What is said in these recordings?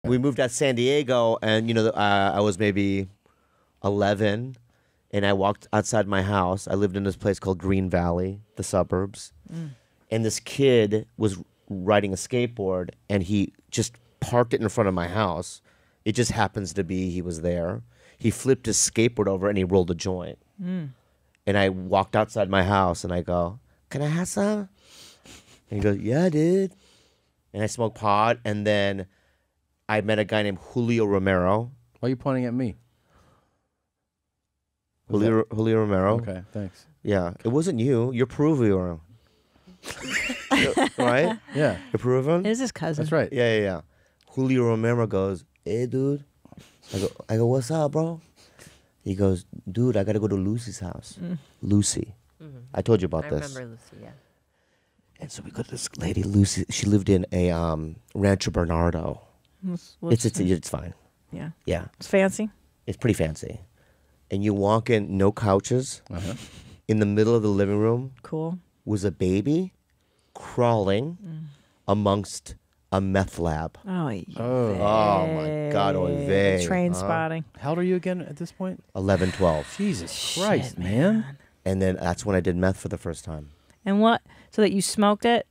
We moved out to San Diego, and I was maybe 11, and I walked outside my house. I lived in this place called Green Valley, the suburbs, and this kid was riding a skateboard, and he just parked it in front of my house. It just happens to be he was there. He flipped his skateboard over and he rolled a joint. And I walked outside my house and I go, "Can I have some?" And he goes, "Yeah, dude." And I smoked pot, and then I met a guy named Julio Romero. Why are you pointing at me? Julio Romero. Okay, thanks. Yeah, it wasn't you. You're Peruvian. Right? Yeah. You're Peruvian? It is his cousin. That's right. Yeah. Julio Romero goes, "Hey, dude." I go, "What's up, bro?" He goes, "Dude, I got to go to Lucy's house." Lucy. I told you about I this. remember Lucy, yeah. And so we go to this lady, Lucy. She lived in a Rancho Bernardo. It's fine. Yeah. Yeah. It's fancy. It's pretty fancy. And you walk in, no couches. In the middle of the living room Cool. was a baby crawling amongst a meth lab. Oh, yeah. Oh, my God. Oy vey. Train spotting. How old are you again at this point? 11, 12. Jesus Christ, Shit, man. And then that's when I did meth for the first time. And what? So that you smoked it?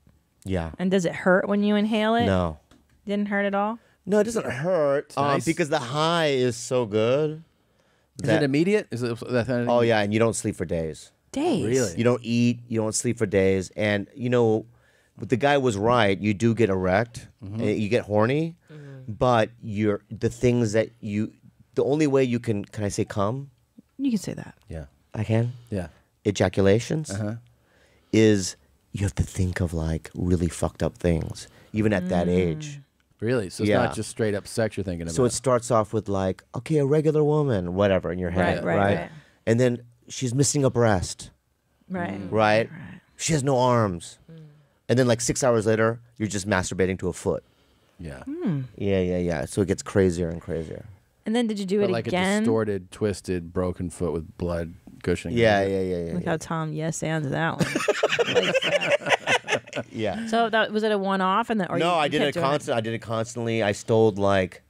Yeah. And does it hurt when you inhale it? No. Didn't hurt at all? No, it doesn't hurt nice. because the high is so good. Is it immediate? Is it that kind of Oh, yeah, and you don't sleep for days. Days. Really? You don't eat, you don't sleep for days. And, but the guy was right. You do get erect, you get horny, but the things that the only way you can I say come? You can say that. Yeah. I can? Yeah. Ejaculations is you have to think of like really fucked up things, even at that age. Really? So it's Yeah. not just straight up sex you're thinking about. So it starts off with like, okay, a regular woman, whatever, in your head, Right. And then she's missing a breast, Right. right? She has no arms. And then like 6 hours later, you're just masturbating to a foot. Yeah. Yeah. So it gets crazier and crazier. And then did you do But it like a again? distorted, twisted, broken foot with blood gushing. Yeah. Look how Tom yes ands that one. Like that. Yeah. So was it a one-off? And then, or No, you I did kept it doing constant. I did it constantly. I stole like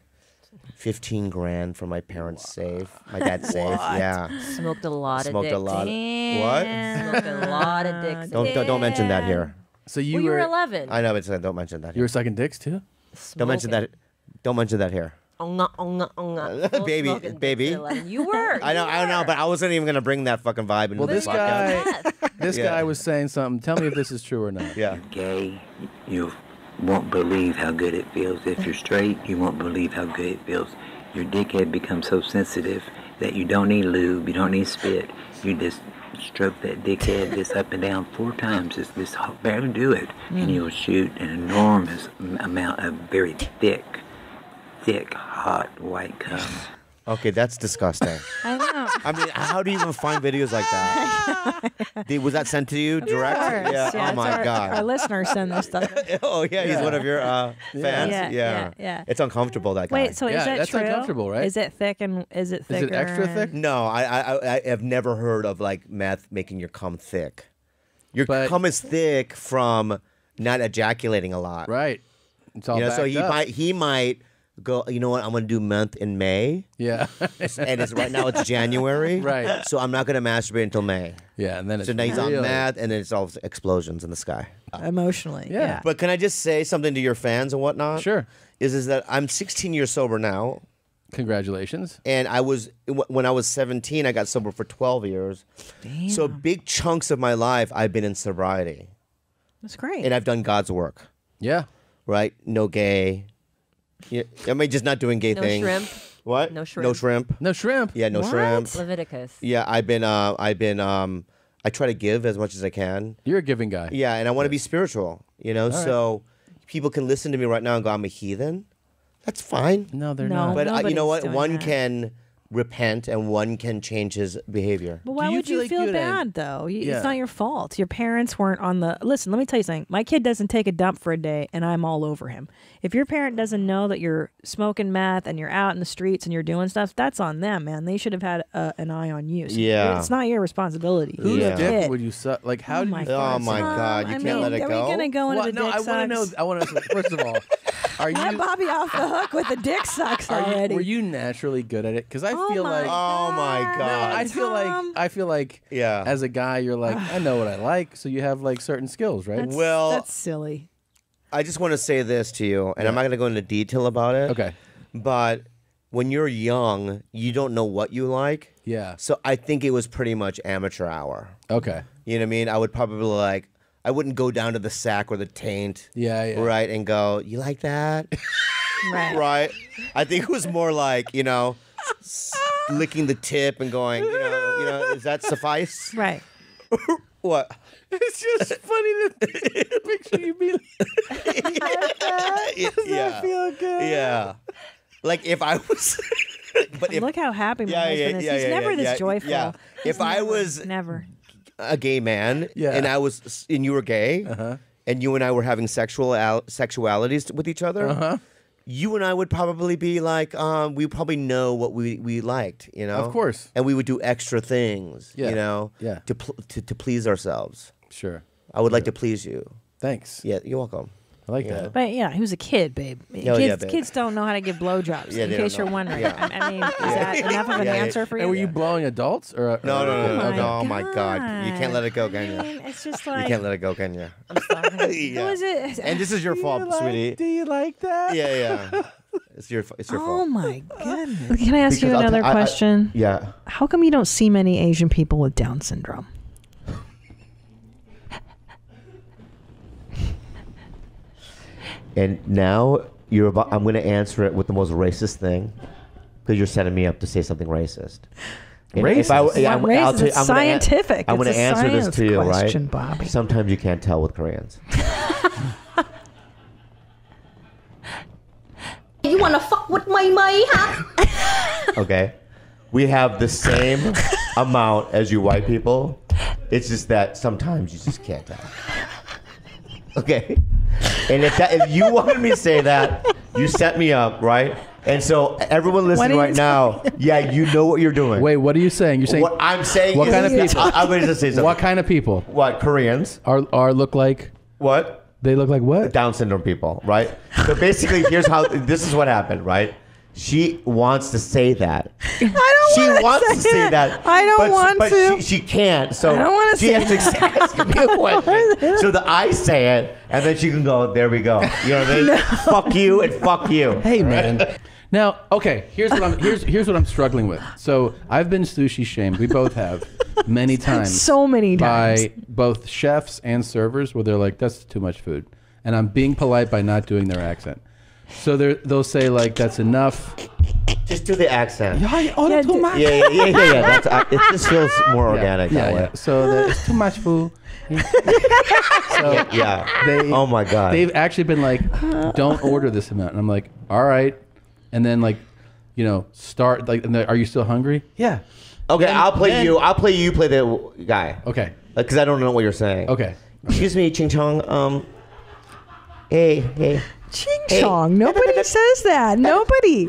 15 grand from my parents' safe, my dad's safe. Yeah. Smoked a lot Smoked of a dicks. lot. Damn. Smoked a lot of dicks. Don't mention that here. So you Well, you were were 11. I know, but don't mention that you were here. sucking dicks too? Don't mention that. Don't mention that here. Baby, Smoking baby. dicks at 11. You were. I know, but I wasn't even gonna bring that fucking vibe into Well, this this podcast. guy, this Yeah. guy was saying something. Tell me if this is true or not. Yeah. Gay, you won't believe how good it feels. If you're straight, you won't believe how good it feels. Your dickhead becomes so sensitive that you don't need lube, you don't need spit. You just stroke that dickhead just up and down 4 times. Just barely do it, and you'll shoot an enormous amount of very thick, hot white cum. Okay, that's disgusting. I know. I mean, how do you even find videos like that? Was that sent to you direct? Of course. Oh it's my our God. listeners send this stuff. Oh yeah, he's one of your fans. Yeah. It's uncomfortable, that guy. Wait, so Yeah, is that that's true? uncomfortable, right? Is it thick and is it thicker? Is it extra thick? No, I have never heard of like meth making your cum thick. Your But- cum is thick from not ejaculating a lot. Right. It's all So backed he up. might go, you know what, I'm gonna do meth in May. Yeah. And right now it's January. Right. So I'm not gonna masturbate until May. Yeah, and then it's So now he's on really- meth, and then it's all explosions in the sky. Emotionally. Yeah. But can I just say something to your fans and whatnot? Sure. Is that I'm 16 years sober now, Congratulations. and when I was 17, I got sober for 12 years. Damn. So big chunks of my life, I've been in sobriety, That's great. and I've done God's work. Yeah. Right? No gay. Yeah, I mean, just not doing gay No things. shrimp. What? No No shrimp. shrimp. No shrimp. Yeah, no What? shrimp. Leviticus. Yeah, I've been. I try to give as much as I can. You're a giving guy. Yeah, and I want to be spiritual. So people can listen to me right now and go, "I'm a heathen." That's fine. No, they're No. not. But you know Nobody's what? doing One that. can repent and one can change his behavior. But why Do you would feel you like feel you would bad though? Yeah. It's not your fault. Your parents weren't on the. Listen, let me tell you something. My kid doesn't take a dump for a day, and I'm all over him. If your parent doesn't know that you're smoking meth and you're out in the streets and you're doing stuff, that's on them, man. They should have had an eye on you. So Yeah. it's not your responsibility. Whose You're Yeah. a dick kid. would you suck? Like, how Oh did my you? God. Oh my God, you I can't mean, let it are go? we gonna go into Well, the no, dick I want to sucks? know. I want to. First of all, are you? Let Bobby off the hook with the dick sucks already. Were you naturally good at it? Because I Oh feel my like. Oh my God. I feel like Yeah. as a guy you're like, I know what I like, so you have like certain skills, right? Well, That's silly. I just want to say this to you, and I'm not going to go into detail about it. Okay. But when you're young, you don't know what you like. Yeah. So I think it was pretty much amateur hour. Okay. You know what I mean? I would probably like, I wouldn't go down to the sack or the taint. Yeah. Right, and go, you like that? Right. Right? I think it was more like, licking the tip and going, does that suffice? Right. What? It's just funny to picture you be Yeah. feel good. Yeah. Like if I was, but if Look how happy my husband is. He's never this joyful. Yeah. If I was Never. a gay man, Yeah. and you were gay, and you and I were having sexualities with each other, you and I would probably be like, we probably know what we liked, Of course. and we would do extra things, Yeah. Yeah. to please ourselves. Sure. I would like to please you. Thanks. Yeah, you're welcome. I like Yeah. that. But yeah, he was a kid, babe. yeah, babe. Kids don't know how to give blowjobs. Yeah, in they case don't you're know. wondering. Yeah. I mean, is that enough of an Yeah, yeah. answer for you? And were you blowing adults or? No. my Oh my God, you can't let it go, can you? I mean, it's just You like. can't let it go, can you? Who is it? And this is your fault, sweetie. Do you like that? Yeah. It's your Oh fault. my goodness. Can I ask you Because I'll another t- I- question? Yeah. How come you don't see many Asian people with Down syndrome? And now I'm going to answer it with the most racist thing, because you're setting me up to say something racist. And if I- Racist? yeah, Not I'll racist, tell you- it's I'm gonna scientific. I'm going It's to a answer this science to you, question, right? Bobby. Sometimes you can't tell with Koreans. You wanna fuck with my huh? Okay, we have the same amount as you white people. It's just that sometimes you just can't tell. Okay, and if you wanted me to say that, you set me up, right? And so everyone listening are right you now, yeah, you know what you're doing. Wait, what are you saying? You're saying What I'm saying What is, kind of people? I'm going to say something. what kind of people What, Koreans? are look like? What? They look like what? Down syndrome people, right? So basically, here's how this is what happened, right? She wants to say that. I don't She wanna wants to say that. that. I don't want but to. She can't. So I don't wanna she say has to ask me a question. So that I say it, and then she can go, there we go. You know what I mean? Fuck you and fuck you. Hey man. Now, okay, here's what I'm struggling with. So I've been sushi shamed. We both have many times. So many times. By both chefs and servers, where they're like, "That's too much food," and I'm being polite by not doing their accent. So they'll say like, "That's enough." Just do the accent. Yeah, order too much. Yeah. That's, it just feels more organic that way. So it's too much food. So Yeah. Oh my God. They've actually been like, "Don't order this amount," and I'm like, "All right," and then like, start like, "Are you still hungry?" Yeah. Okay, Then- I'll play then- you. I'll play you. Play the guy. Okay. Because I don't know what you're saying. Okay. Excuse me, Ching Chong. Hey. Ching chong. Nobody says that. Nobody.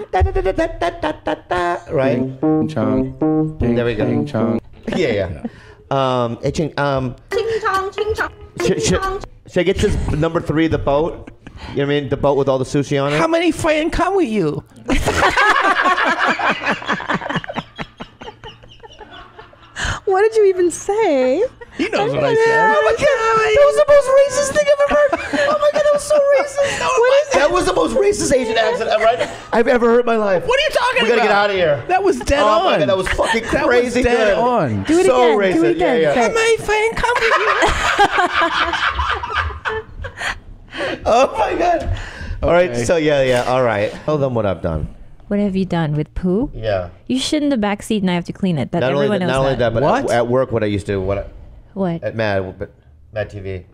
Right? Ding chong. Ding, There we go. Ding chong. Yeah. Hey, Ching. Ching chong, ching chong, ching chong. Should I get this number 3, the boat? You know what I mean? The boat with all the sushi on it? How many friends come with you? What did you even say? He knows what I said. Oh my God, that was the most racist thing I've ever heard. Oh my God, that was so racist. That was the most racist Asian accent I've ever heard in my life. What are you talking We gotta about? get out of here. That was dead Oh on. my God, that was fucking That was crazy dead good. on. Do it So again. Do it racist. again. Yeah. Say it. many friends come with you? Oh my God. All right, Okay. so yeah, all right. Tell them what I've done. What have you done with poo? Yeah. You shit in the back seat and I have to clean it. That Not only everyone that, knows not only that, but What? at work, what I used to, What? at Mad TV.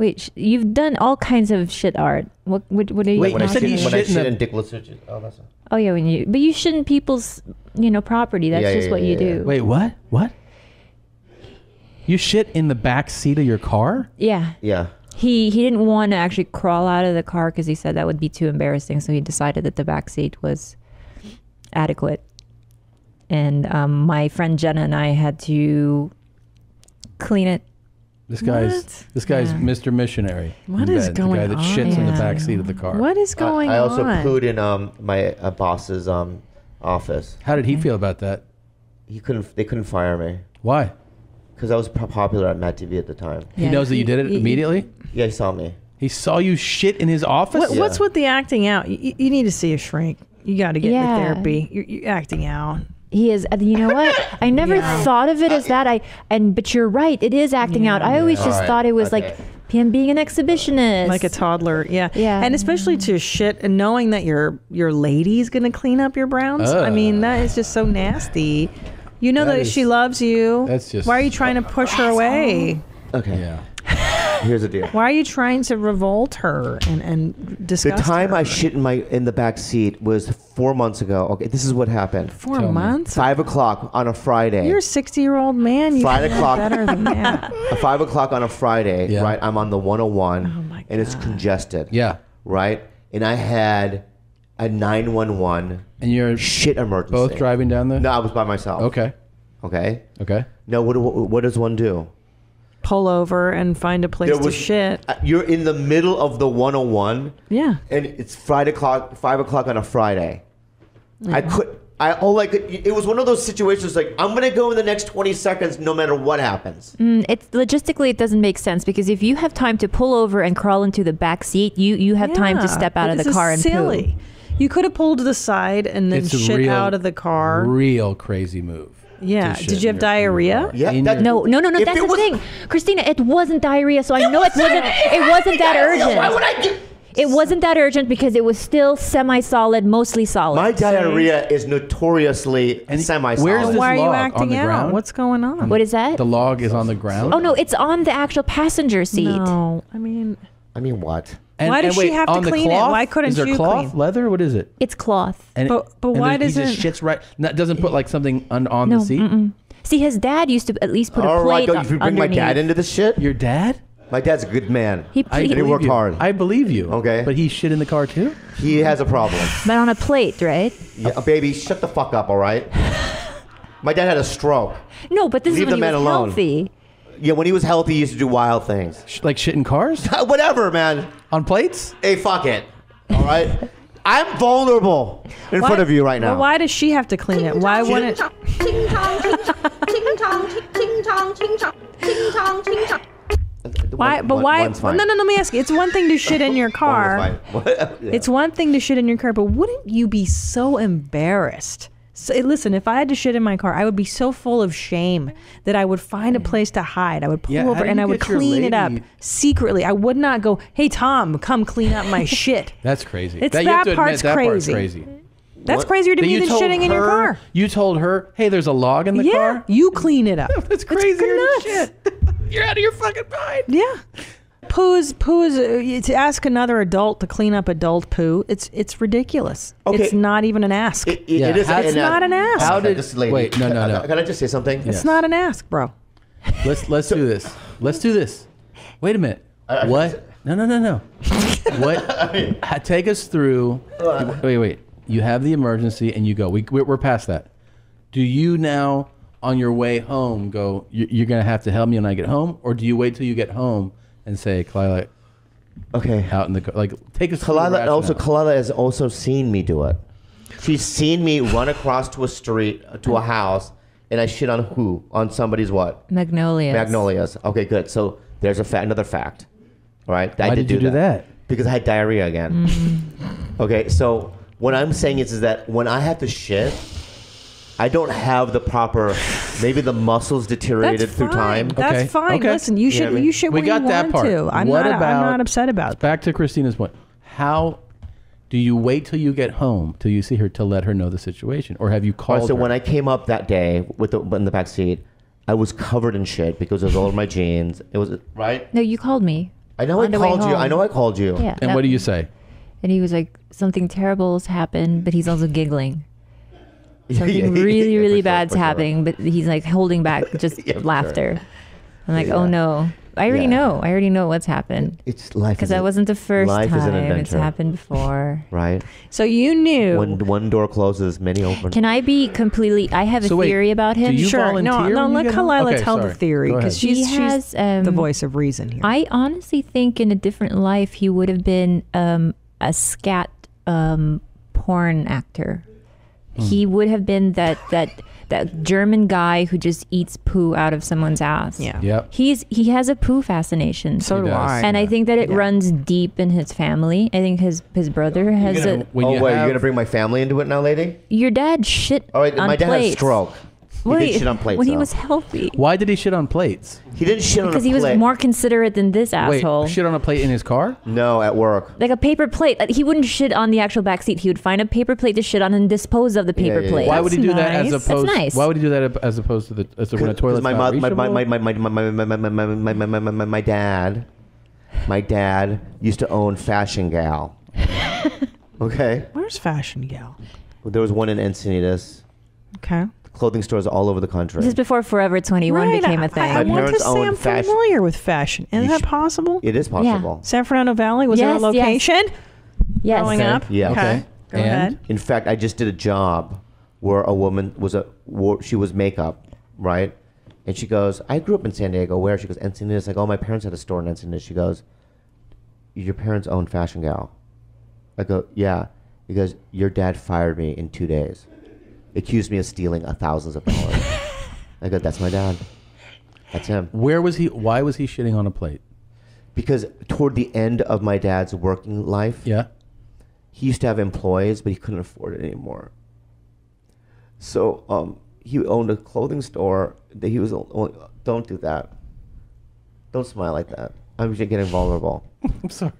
Wait, you've done all kinds of shit art. What are you? Wait, When I you said shit, you when I shit in shit the- in Dick Lissich. Oh, that's. Oh yeah, but you shit in people's, property. That's Yeah, just yeah, what you yeah, yeah. do. Wait, what? What? You shit in the back seat of your car? Yeah. Yeah. He didn't want to actually crawl out of the car because he said that would be too embarrassing. So he decided that the back seat was adequate. And my friend Jenna and I had to clean it. This guy's Yeah. Mr. Missionary. What in is bed, going the guy that on? shits in the Yeah. back seat of the car. What is going I also on? pooed in my boss's office. How did he feel about that? They couldn't fire me Why? because I was popular at Matt TV at the time. He knows that you did it immediately? Yeah, he saw me. He saw you shit in his office? What's with the acting out? You need to see a shrink. You got to get Yeah. into therapy. You're acting out. He is. You know what? I never thought of it as that. But you're right. It is acting out. I always just Alright, thought it was okay. like him being an exhibitionist, Like a toddler, yeah. Yeah. And especially to shit and knowing that your lady's going to clean up your browns. I mean, that is just so nasty. You know That that is- she loves you. that's just- Why are you trying to push her away? Okay. Yeah. Here's the deal. Why are you trying to revolt her and The disgust time her? I shit in the back seat was 4 months ago. Okay, this is what happened. 4 Tell me. months? 5 o'clock on a Friday. You're a 60-year-old man. You 5 should know o'clock. better than that. 5 o'clock on a Friday, Yeah. right? I'm on the 101, Oh my and it's God. congested. Yeah. Right? And I had a 911 And you're shit emergency. both driving down the... No, I was by myself. Okay. Okay. Okay. No, what does one do? Pull over and find a place to shit. You're in the middle of the 101, Yeah. and it's 5 o'clock on a Friday. I could. It was one of those situations like I'm gonna go in the next 20 seconds no matter what happens. It's logistically it doesn't make sense because if you have time to pull over and crawl into the back seat, you have time to Yeah, step out but of the this car is and silly. poo. You could have pulled to the side and then It's a shit real- out of the car. Real crazy move. Yeah. to shit Did you in have your diarrhea? Yeah, In that- your- No, If that's it the was- thing. Christina, it wasn't diarrhea, so I know it wasn't that urgent. Why would I get? It wasn't that urgent because it was still semi-solid, mostly solid. My diarrhea is notoriously And semi-solid. where's this Why are you log? On acting the out? ground? What's going on? What is that? The log is on the ground. Oh no, it's on the actual passenger seat. No, I mean, I mean, what? Why does she wait, have to on the clean it? cloth? Why couldn't is there you cloth, clean? leather? What is it? It's cloth. And But and why he just doesn't- shits right? Doesn't put like something on No, the seat. See, his dad used to at least put a All right, plate go. If you bring my underneath. dad into this shit, Your dad? my dad's a good man. He And he believe worked you. hard. I believe you. Okay. But he shit in the car too. He has a problem. but on a plate, right? Yeah, baby, shut the fuck up, all right? My dad had a stroke. No, but this Leave is when the he man was alone. healthy. Yeah, when he was healthy, he used to do wild things. Like shit in cars Whatever, man. on plates. Hey, fuck it. All right? I'm vulnerable in front of you right now. Well, why does she have to clean it? Why wouldn't? Ting tong, ting tong, ting tong, ting tong, ting tong, ting tong. Why? But why? One's fine. No. Let me ask you. It's one thing to shit in your One car. was fine. Yeah. It's one thing to shit in your car, but wouldn't you be so embarrassed? So, listen, if I had to shit in my car, I would be so full of shame that I would find a place to hide. I would pull Yeah, how over do and you I would get your clean it up lady- secretly. I would not go, "Hey Tom, come clean up my shit." That's crazy. It's you have that to part's admit, that part's crazy. crazy. That's What? crazier to That me than told shitting in your her- car. You told her, "Hey, there's a log in the Yeah, car." you clean it up. That's crazy. nuts. Shit. You're out of your fucking mind. Yeah. Poo is to ask another adult to clean up adult poo. It's ridiculous. Okay. It's not even an ask. It Yeah, is. how- It's not an ask. How Okay, did this lady. wait? No. Can I just say something? Yeah. It's not an ask, bro. Let's do this. Let's do this. Wait a minute. I- What? No. What? Take us through. Wait. You have the emergency and you go. We're past that. Do you now on your way home go? You're gonna have to help me when I get home, or do you wait till you get home and say, Kalila, Okay. out in the car? Like, take us through the rationale. Kalila has also seen me do it. She's seen me run across to a street, to a house, and I shit on who? On somebody's what? Magnolias. Magnolias. Okay, good. So there's another fact. All right. I Why did did you do that? Because I had diarrhea again. Okay, so what I'm saying is that when I have to shit, I don't have the proper, maybe the muscles deteriorated That's through fine. time. That's Okay. fine. Okay. Listen, you should what I mean? you should We where got you that want part. to. I'm What not about- I'm not upset about that. Back to Christina's point. How do you wait till you get home till you see her to let her know the situation, or have you All called right, so her? when I came up that day in the back seat, I was covered in shit because it was all of my jeans. It was right. No, you called me. I know I on the way called you. home. I know I called you. Yeah. And what do you say? And he was like, something terrible's happened, but he's also giggling. Something really, Yeah, really for sure, bad's for sure. happening, but he's like holding back just Yeah, for laughter. I'm like, Yeah. oh no. I already Yeah. know. I already know what's happened. It's life. Because is that a- wasn't the first life is an time. It's adventure. happened before. right. So you knew. When one door closes, many open. Can I be completely... I have a So wait, theory about him. do you Sure. volunteer No, when you let get home? Kalila Okay, tell sorry. the theory Go because ahead. she's He has, the voice of reason here. I honestly think in a different life he would have been a scat porn actor. He would have been that German guy who just eats poo out of someone's ass. Yeah. Yep. He has a poo fascination. So He do does. I. And I think that it runs deep in his family. I think his brother has You're gonna, a. When oh, you wait, have- you're gonna bring my family into it now, lady? Your dad shit All right, on my dad plates. had a stroke. He Wait, did shit on plates. when he though. was healthy. Why did he shit on plates? He didn't shit on a Because he was plate. more considerate than this asshole. Wait, shit on a plate in his car? No, at work. Like a paper plate. He wouldn't shit on the actual back seat. He would find a paper plate to shit on and dispose of the paper yeah, plate. yeah. Why would he do that as nice. opposed? That's nice. Why would he do that as opposed to when a toilet's my not mom, reachable? my dad used to own Fashion Gal. Okay, Where's Fashion Gal? there was one in Encinitas. Okay. Clothing stores all over the country. This is before Forever 21 became a thing. I My want to parents say own I'm fashion. familiar with fashion. Isn't You that should- possible? It is possible. San Fernando Valley was there a Yes, location yes. growing up? Yeah. Okay. Go And? ahead. In fact, I just did a job where a woman she was makeup, right? And she goes, I grew up in San Diego. Where? She goes, Encinitas. I go, oh, my parents had a store in Encinitas. She goes, your parents own Fashion Gal. I go, yeah. He goes, your dad fired me in 2 days. Accused me of stealing thousands of dollars. I go, that's my dad. That's him. Where was he? Why was he shitting on a plate? Because toward the end of my dad's working life, Yeah. he used to have employees, but he couldn't afford it anymore. So he owned a clothing store. That he was only, don't do that. Don't smile like that. I'm just getting vulnerable. I'm sorry.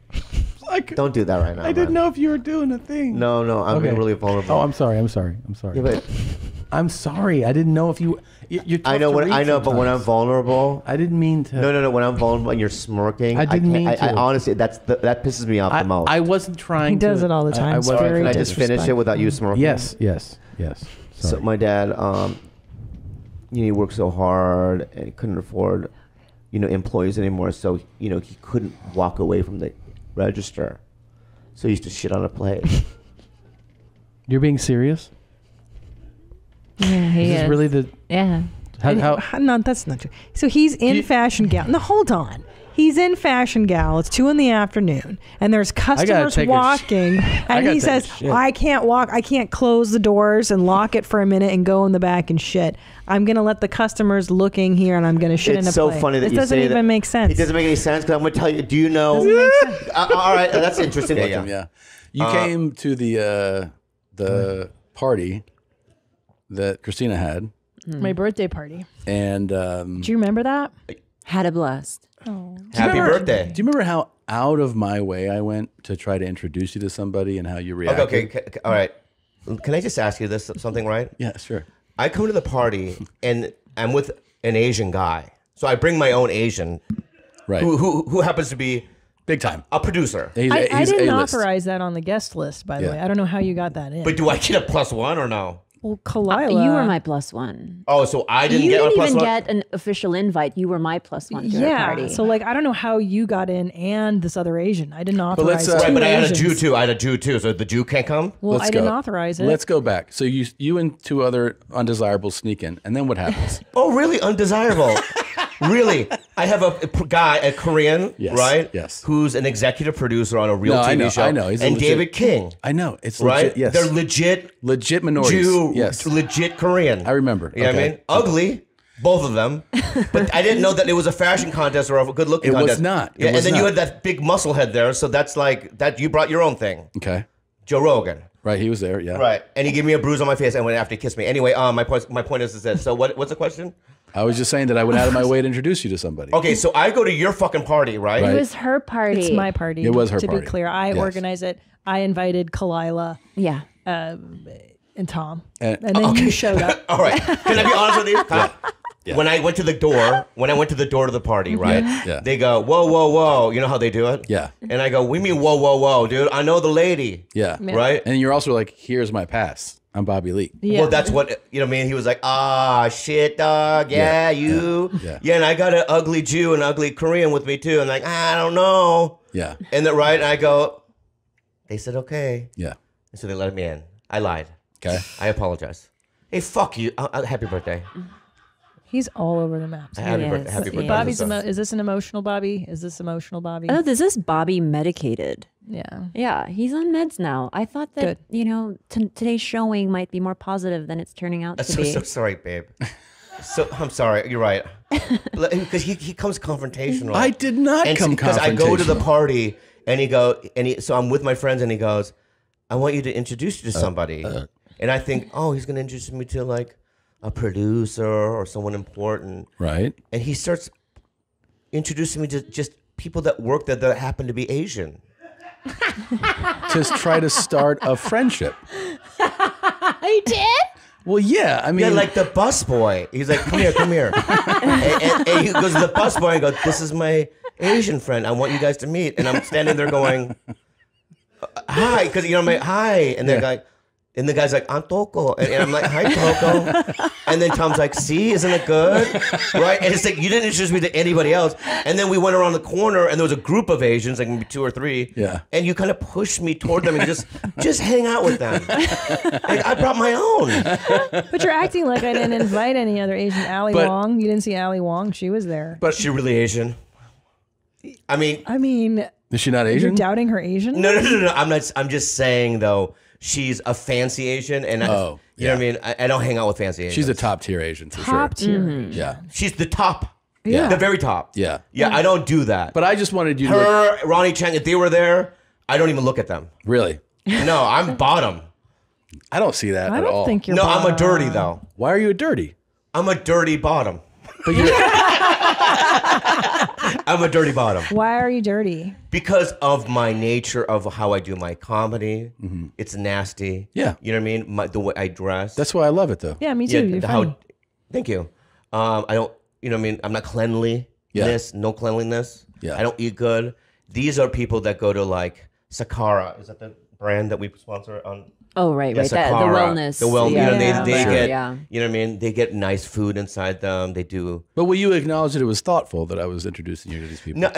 Don't do that right now. I didn't man. know if you were doing a thing. No, I'm Okay. being really vulnerable. Oh, I'm sorry. Yeah, but I'm sorry. I didn't know if you. You're tough I know to when read I know, but when I'm sometimes. vulnerable, I didn't mean to. no. When I'm vulnerable and you're smirking, I didn't can't- mean I to. honestly, that pisses me off the most. I wasn't trying. He does to, it all the time. I It's wasn't- very Can I just finish it without you smirking? Yes. So Sorry. my dad, he worked so hard and he couldn't afford, employees anymore. So he couldn't walk away from the register. So he used to shit on a plate. You're being serious? Yeah, he Is this is. really the? Yeah. How, No, that's not true. So he's in You- Fashion Gal. No, hold on. He's in Fashion Gal. It's 2 PM, and there's customers take a sh- walking, and gotta he take a says, shit. "I can't walk. I can't close the doors and lock it for a minute and go in the back and shit. I'm gonna let the customers looking here, and I'm gonna shit in It's a so plate." funny that this you doesn't say even that. make sense. It doesn't make any sense because I'm going to tell you. Do you know? Doesn't make sense. All right, that's interesting. Yeah. You came to the party that Christina had, My birthday party. and Do you remember that? Had a blast. Happy birthday. do you remember how out of my way I went to try to introduce you to somebody and how you reacted? Okay. All right. Can I just ask you this something, right? Yeah, sure. I come to the party and I'm with an Asian guy. So I bring my own Asian Right. who happens to be Big time. a producer. He's, I he's didn't A-list. authorize that on the guest list, by the Yeah. way. I don't know how you got that in. But do I get a +1 or no? well, Kalila, You were my +1. Oh, so I didn't You get didn't a even +1? get an official invite. You were my +1 to the yeah. party. So like, I don't know how you got in and this other Asian. I didn't authorize. let's, two Right, but I had a Asians. Jew too. I had a Jew too. So the Jew can't come? Well, Let's I didn't go. authorize it. Let's go back. So you and 2 other undesirables sneak in, and then what happens? Oh, really? Undesirable. Really? I have a guy, a Korean, Yes, right? yes. Who's an executive producer on a real No, I TV know, show. I know. He's a and legit- David King, I know it's right? legit. Yes, They're legit minorities. Jew, Yes, legit Korean. I remember. You know what I Okay. mean? Ugly, both of them. But I didn't know that it was a fashion contest or a good looking It was contest. not. It Yeah, was and then you not. had that big muscle head there. So that's like, that you brought your own thing. Okay, Joe Rogan. right. He was there. Yeah. Right. And he gave me a bruise on my face and went after he kissed me. Anyway, my point is this. So what's the question? I was just saying that I went out of my way to introduce you to somebody. Okay, so I go to your fucking party, right? it was her party. It's my party. It was her to party. be clear, I Yes. organize it. I invited Kalila Yeah. and Tom, And- and then you showed up. All right. Can I be honest with you? Yeah. When I went to the door, to the party, right? Yeah. They go, whoa, whoa, whoa. You know how they do it? Yeah. And I go, we mean whoa, whoa, whoa, dude. I know the lady. Yeah. Right? And you're also like, here's my pass. I'm Bobby Lee. Yeah. Well, that's what, you know what I mean? He was like, shit, dog. Yeah, you. Yeah. And I got an ugly Jew and ugly Korean with me, too. And like, I don't know. Yeah. And then, right? And I go, they said, okay. Yeah. And so they let me in. I lied. Okay. I apologize. Hey, fuck you. Happy birthday. He's all over the map. Happy Yes, birthday. Happy yeah. birthday. Bobby's is this an emotional Bobby? Is this emotional Bobby? Oh, this is Bobby medicated. Yeah. Yeah, he's on meds now. I thought that, today's showing might be more positive than it's turning out to so, be. so sorry, babe. So I'm sorry. You're right. Because he comes confrontational. I did not come confrontational. Because I go to the party so I'm with my friends and he goes, I want you to introduce you to somebody. And I think, he's going to introduce me to like a producer or someone important. Right. And he starts introducing me to just people that work there that happen to be Asian. To try to start a friendship. He did? Well, yeah. I mean, Yeah, like the busboy. He's like, come here. and he goes to the busboy and goes, this is my Asian friend. I want you guys to meet. And I'm standing there going, hi. Because, hi. And they're like, and the guy's like, I'm Toko. And I'm like, hi, Toko. And then Tom's like, see, isn't it good? Right? And it's like, you didn't introduce me to anybody else. And then we went around the corner and there was a group of Asians, like maybe 2 or 3. Yeah. And you kind of pushed me toward them and just hang out with them. Like, I brought my own. But you're acting like I didn't invite any other Asian. Ali But- Wong. You didn't see Ali Wong. She was there. but Is she really Asian? I mean, is she not you're Asian? doubting her Asian? no. I'm not. I'm just saying though. She's a fancy Asian, and you know what I mean. I don't hang out with fancy Asians. She's a top tier Asian for Top sure. tier. Yeah. She's the top. Yeah. The very top. Yeah. Yeah. I don't do that. But I just wanted you to her, Ronnie Chang, if they were there, I don't even look at them. really. No, I'm bottom. I don't see that I at don't all. think you're. No, I'm a dirty though. Why are you a dirty? I'm a dirty bottom. But you're, I'm a dirty bottom Why are you dirty? because of my nature of how I do my comedy. It's nasty. Yeah. You know what I mean? The way I dress. that's why I love it though. Yeah, me too. You're funny. Thank you. I don't, you know what I mean? I'm not cleanliness, no cleanliness. Yeah. I don't eat good. These are people that go to like Sakara. Is that the brand that we sponsor on? Oh, right. Yeah, The Sakara. wellness. The wellness. Yeah. You know, they Sure. get, Yeah. you know what I mean? They get nice food inside them. They do. But will you acknowledge that it was thoughtful that I was introducing you to these people? No,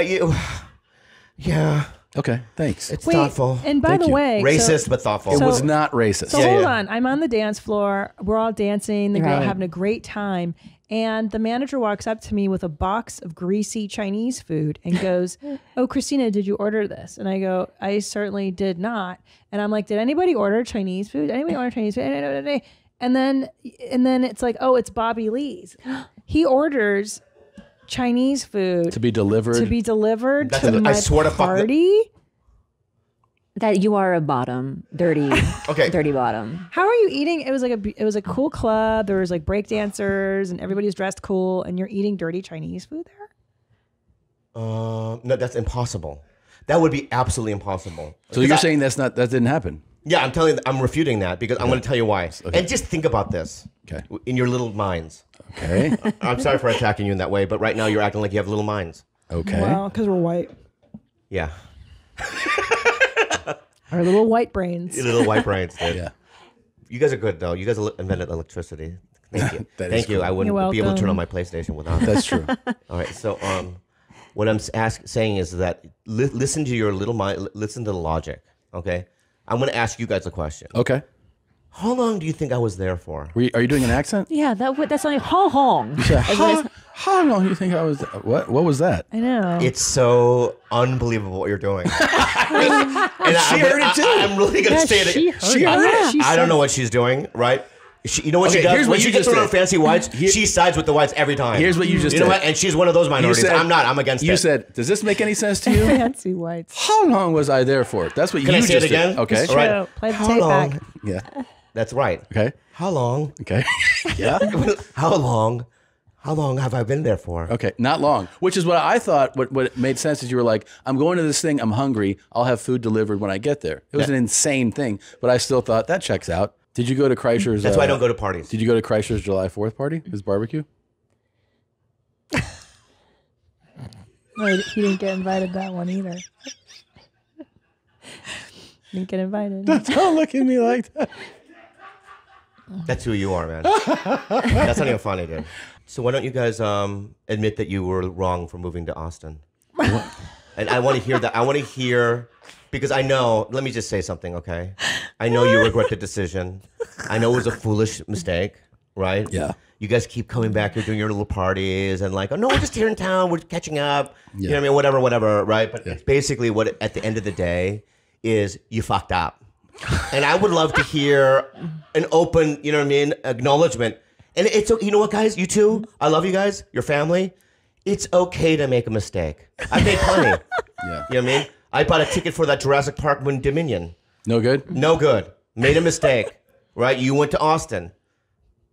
yeah, Okay, thanks. it's Wait, thoughtful. and by Thank the you. way, Racist, but thoughtful. It so- was not racist. So Yeah, hold yeah. on. I'm on the dance floor. We're all dancing. The girl Right. having a great time. And the manager walks up to me with a box of greasy Chinese food and goes, "Oh, Christina, did you order this?" And I go, "I certainly did not." And I'm like, "Did anybody order Chinese food? Anybody order Chinese food?" And then it's like, "Oh, it's Bobby Lee's." He orders Chinese food to be delivered. That's to a- I my swear to fuck- party. That you are a bottom, dirty, Okay. dirty bottom. How are you eating? It was a cool club. There was like break dancers and everybody was dressed cool. And you're eating dirty Chinese food there? No, that's impossible. That would be absolutely impossible. so you're saying that didn't happen? Yeah, I'm refuting that because I'm going to tell you why. And just think about this. Okay. In your little minds. Okay. I'm sorry for attacking you in that way, but right now you're acting like you have little minds. Okay. Well, because we're white. Yeah. Our little white brains. Your little white brains, dude. Yeah. You guys are good, though. You guys invented electricity. Thank you. That is Thank you. cool. I wouldn't You're be able to turn on welcome. my PlayStation without that. That's true. All right. So, what I'm saying is that listen to your little mind. Listen to the logic. Okay. I'm going to ask you guys a question. Okay. How long do you think I was there for? Are you doing an accent? Yeah, that's only Hong Hong. How long do you think I was? What was that? I know. It's so unbelievable what you're doing. And She heard it too. I'm really going to say that. She heard it. I don't know what she's doing, right? You know what Okay, she does? here's When what she you gets just on her did. fancy whites, she sides with the whites every time. Here's what you just know did. what? And she's one of those minorities. I'm not. I'm against You it. said, "Does this make any sense to you?" Fancy whites. How long was I there for? That's what Can you I say just it again? did. Okay. It's All right. true. Play the How tape long? back. Yeah. That's right. Okay. How long? Okay. Yeah. How long? How long have I been there for? Okay. Not long. Which is what I thought. What made sense is you were like, "I'm going to this thing. I'm hungry. I'll have food delivered when I get there." It was an insane thing, but I still thought that checks out. Did you go to Kreischer's? That's why I don't go to parties. Did you go to Kreischer's July 4th party? His barbecue? Wait, he didn't get invited that one either. Didn't get invited. Don't look at me like that. That's who you are, man. That's not even funny, dude. So why don't you guys admit that you were wrong for moving to Austin? And I want to hear that. I want to hear, because I know, let me just say something, okay? I know you regret the decision. I know it was a foolish mistake, right? Yeah. You guys keep coming back. You're doing your little parties and like, oh, no, we're just here in town. We're catching up. You know what I mean? Whatever, right? But it's basically what, at the end of the day, is you fucked up. And I would love to hear an open, you know what I mean, acknowledgement. And it's, you know what, guys? You too. I love you guys. Your family. It's okay to make a mistake. I've made plenty. Yeah. You know what I mean? I bought a ticket for that Jurassic Park when Dominion. No good? No good. Made a mistake. Right? You went to Austin.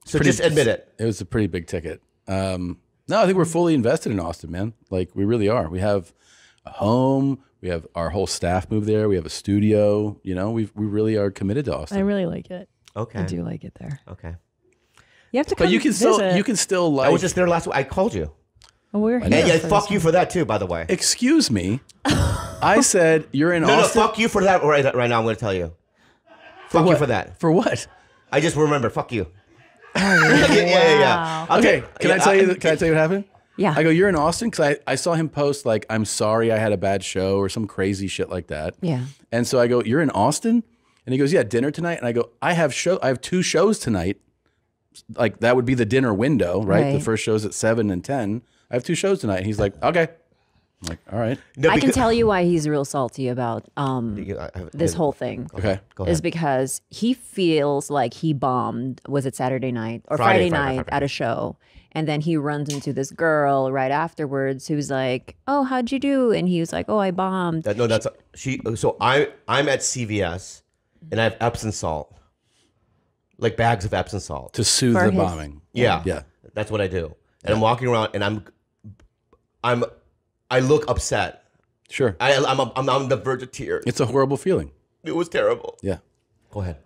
So just admit it. It was a pretty big ticket. No, I think we're fully invested in Austin, man. Like, we really are. We have a home. We have our whole staff moved there. We have a studio. You know, we really are committed to Austin. I really like it. Okay. I do like it there. Okay. You have to come But you can visit. still like. I was just there last week. I called you. Oh, we're And here yeah, for fuck this you one. for that too, by the way. Excuse me. I said you're in No, Austin. fuck you for that right now. I'm going to tell you. Fuck you for that. For what? I just remembered. Fuck you. Oh, yeah. Okay. Can I tell you? Can I tell you what happened? Yeah. I go, you're in Austin? Because I saw him post like, I'm sorry I had a bad show or some crazy shit like that. Yeah. And so I go, you're in Austin? And he goes, yeah, dinner tonight. And I go, I have 2 shows tonight. Like that would be the dinner window, right? The Right. first show's at 7 and 10. I have 2 shows tonight. And he's like, okay. I'm like, all right. No, I can because- tell you why he's real salty about this whole thing. Okay. Go ahead. Is because he feels like he bombed, was it Saturday night or Friday night at a show? And then he runs into this girl right afterwards who's like, oh, how'd you do? And he was like, oh, I bombed. No, that's she. So I'm at CVS, and I have Epsom salt, like bags of Epsom salt To soothe For the his- bombing. Yeah, Yeah. that's what I do. And I'm walking around, and I look upset. Sure. I'm on the verge of tears. It's a horrible feeling. It was terrible. Yeah. Go ahead.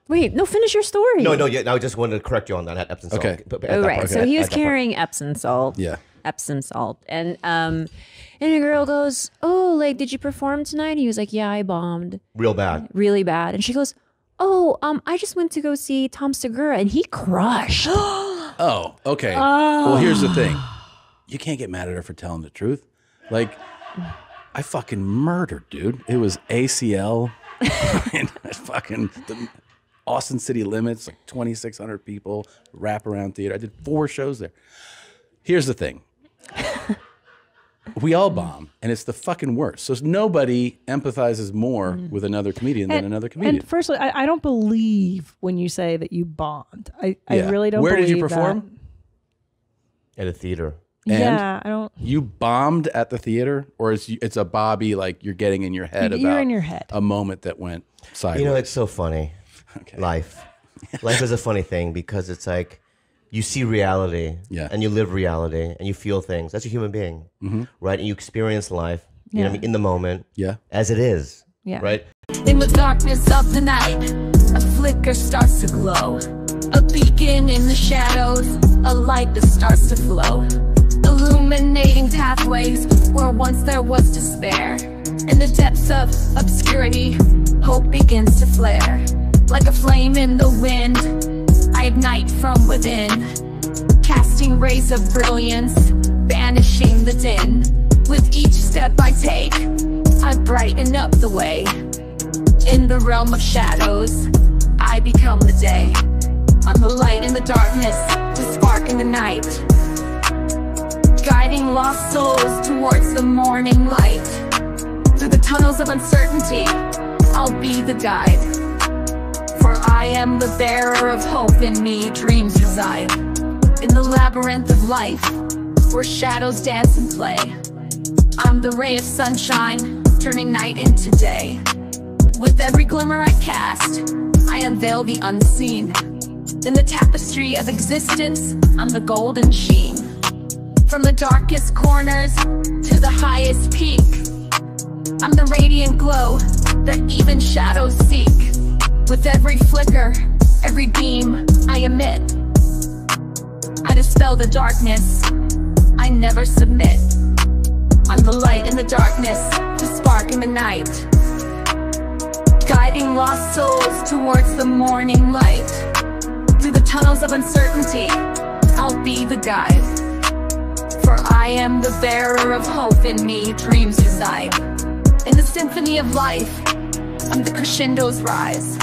Wait, no, finish your story. No, yeah. I just wanted to correct you on that. I had Epsom salt. Okay. But at Oh, that right. part. So he was At that part. carrying Epsom salt. Yeah. Epsom salt. And a girl goes, oh, like, did you perform tonight? He was like, yeah, I bombed Real bad. really bad. And she goes, oh, I just went to go see Tom Segura and he crushed. Oh, okay. Well, here's the thing. You can't get mad at her for telling the truth. Like, I fucking murdered, dude. It was ACL and fucking the Austin City Limits, like 2,600 people, wraparound theater. I did 4 shows there. Here's the thing. We all bomb, and it's the fucking worst. So nobody empathizes more with another comedian than another comedian. And firstly, I don't believe when you say that you bombed. I Yeah. really don't Where believe did you perform? At a theater. That. And Yeah, I don't. you bombed at the theater, or it's a Bobby like you're getting in your head You're about in your head. a moment that went sideways. You know, it's so funny. Okay. Life is a funny thing because it's like you see reality, Yeah. and you live reality, and you feel things. That's a human being, right? And you experience life, you know, what I mean, in the moment, Yeah. as it is, Yeah. right? In the darkness of the night, a flicker starts to glow. A beacon in the shadows, a light that starts to flow. Illuminating pathways where once there was despair. In the depths of obscurity, hope begins to flare. Like a flame in the wind, I ignite from within. Casting rays of brilliance, banishing the din. With each step I take, I brighten up the way. In the realm of shadows, I become the day. I'm the light in the darkness, the spark in the night. Guiding lost souls towards the morning light. Through the tunnels of uncertainty, I'll be the guide. For I am the bearer of hope, in me dreams reside. In the labyrinth of life, where shadows dance and play, I'm the ray of sunshine, turning night into day. With every glimmer I cast, I unveil the unseen. In the tapestry of existence, I'm the golden sheen. From the darkest corners to the highest peak, I'm the radiant glow that even shadows seek. With every flicker, every beam I emit, I dispel the darkness, I never submit. I'm the light in the darkness, the spark in the night, guiding lost souls towards the morning light. Through the tunnels of uncertainty, I'll be the guide. For I am the bearer of hope, in me dreams reside. In the symphony of life, I'm the crescendo's rise.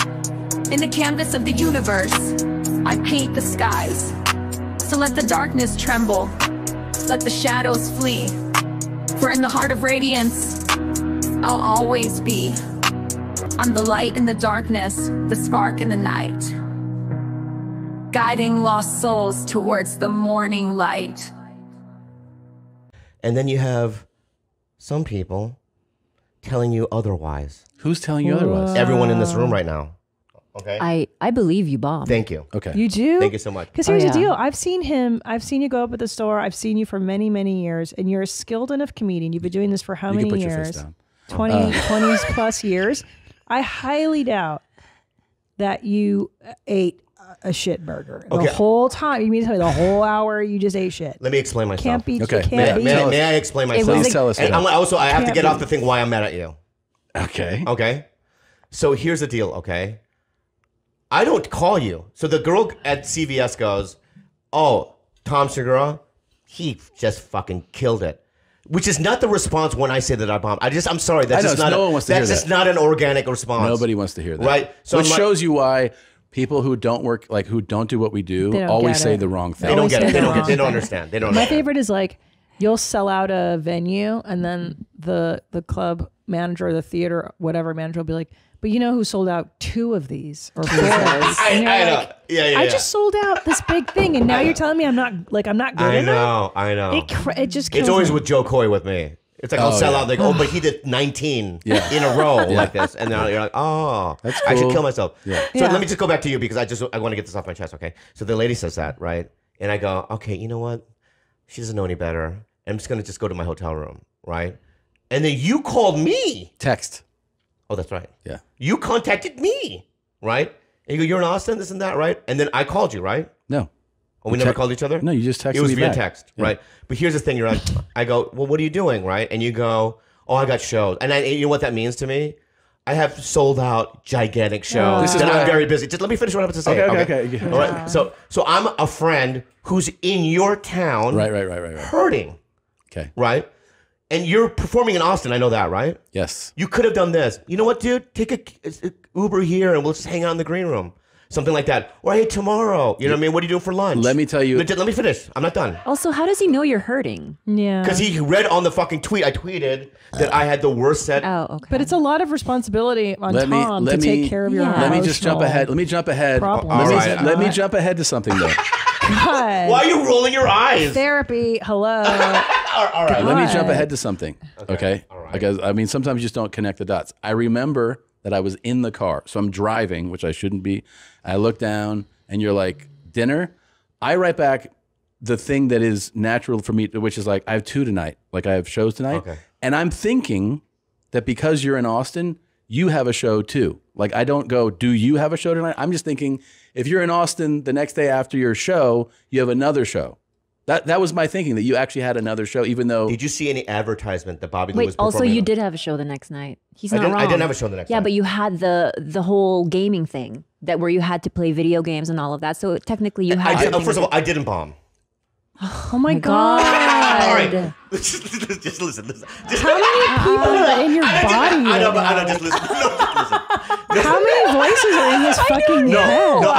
In the canvas of the universe, I paint the skies. So let the darkness tremble, let the shadows flee. For in the heart of radiance, I'll always be. I'm the light in the darkness, the spark in the night, guiding lost souls towards the morning light. And then you have some people telling you otherwise. Who's telling you otherwise? Everyone in this room right now. Okay. I believe you, Bob. Thank you. Okay. You do? Thank you so much. Because here's the deal. I've seen you go up at the store. I've seen you for many, many years, and you're a skilled enough comedian. You've been doing this for how many put years? Your face down. 20 plus years. I highly doubt that you ate a shit burger the whole time. You mean to tell me the whole hour you just ate shit? Let me explain myself. Can't be. Okay. May I explain myself? Please tell us. And I have to get off the thing why I'm mad at you. Okay. Okay. So here's the deal. Okay. I don't call you. So the girl at CVS goes, "Oh, Tom Segura, he just fucking killed it," which is not the response when I say that I bombed. I'm sorry. That's just not. No one wants to hear that's just not an organic response. Nobody wants to hear that. Right. So which shows you why people who don't work, like who don't do what we do, always say the wrong thing. They don't get it. They don't understand. They don't. My favorite is like, you'll sell out a venue, and then the club manager or the theater, whatever manager, will be like, "But you know who sold out 2 of these or 4 of these?" I know. Yeah. I just sold out this big thing, and now you're telling me I'm not good enough. I know. It just kills It's always me. with Joe Coy with me. It's like I'll sell out. Like, but he did 19 in a row like this, and now you're like, that's I should cool. kill myself. Yeah. So let me just go back to you because I want to get this off my chest. Okay. So the lady says that, right? And I go, okay, you know what? She doesn't know any better. I'm just gonna go to my hotel room, right? And then you called me. Text. Oh, that's right. Yeah. You contacted me, right? And you go, you're in Austin, this and that, right? And then I called you, right? No. Oh, we never called each other? No, you just texted me. It was via back. text, right? But here's the thing, you're like, I go, well, what are you doing, right? And you go, oh, I got shows. And you know what that means to me? I have sold out gigantic shows. This is that why I'm very busy. Just let me finish what I have to say. Okay. All right. So I'm a friend who's in your town. Right. Hurting. Okay. Right? And you're performing in Austin. I know that, right? Yes. You could have done this. You know what, dude? Take a Uber here and we'll just hang out in the green room. Something like that. Or hey, tomorrow. You know what I mean? What are you doing for lunch? Let me tell you. Let me finish. I'm not done. Also, how does he know you're hurting? Yeah. Because he read on the fucking tweet. I tweeted that I had the worst set. Oh, okay. But it's a lot of responsibility on Tom to take care of your Let me just jump ahead. Let me jump ahead. Problems. Let me jump ahead to something though. God. Why are you rolling your eyes? Therapy. Hello. All right. Let me jump ahead to something. Okay. All right. Because I mean, sometimes you just don't connect the dots. I remember that I was in the car, so I'm driving, which I shouldn't be. I look down, and you're like, dinner. I write back the thing that is natural for me, which is like, I have 2 tonight. Like I have shows tonight, and I'm thinking that because you're in Austin, you have a show too. Like I don't go, do you have a show tonight? I'm just thinking, if you're in Austin the next day after your show, you have another show. That was my thinking, that you actually had another show, even though... Did you see any advertisement that Bobby Lou was Wait, also performing you on? did have a show the next night. He's I not wrong. I didn't have a show the next night. Yeah, but you had the whole gaming thing, that where you had to play video games and all of that. So technically you had... First of all, I didn't bomb. Oh my God. All right. Just listen. How many people are in your body? I know, just listen. No, just listen. How many voices are in his fucking head? No,